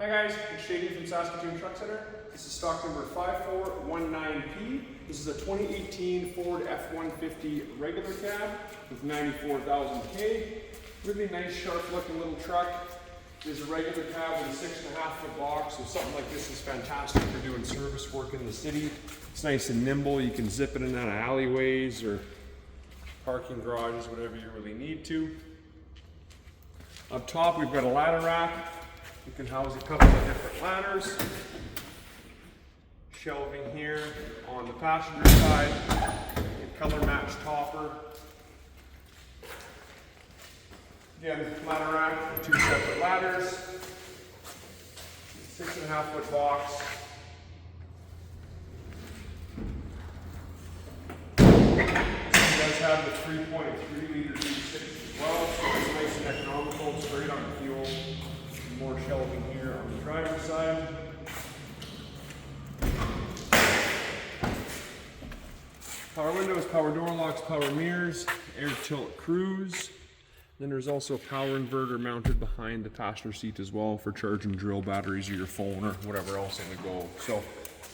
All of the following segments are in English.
Hi guys, it's Shady from Saskatoon Truck Center. This is stock number 5419P. This is a 2018 Ford F-150 regular cab with 94,000 K. Really nice, sharp looking little truck. It is a regular cab with a 6.5 foot box, so something like this is fantastic for doing service work in the city. It's nice and nimble. You can zip it in and out of alleyways or parking garages, whatever you really need to. Up top, we've got a ladder rack. You can house a couple of different ladders. Shelving here on the passenger side. A color matched topper. Again, ladder rack, two separate ladders. 6.5 foot box. It does have the 3.3 liter V6 as well, so it's nice and economical. It's great on fuel. More shelving here on the driver's side. Power windows, power door locks, power mirrors, air tilt cruise. Then there's also a power inverter mounted behind the passenger seat as well for charging drill batteries or your phone or whatever else on the go. So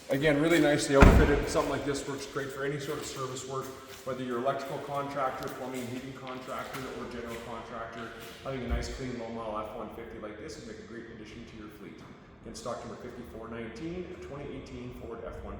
again, really nicely outfitted. Something like this works great for any sort of service work, whether you're electrical contractor, plumbing, heating contractor, or general contractor. Having a nice clean low model F-150 like this would make a great addition to your fleet. Again, stock number 5419, a 2018 Ford F-150.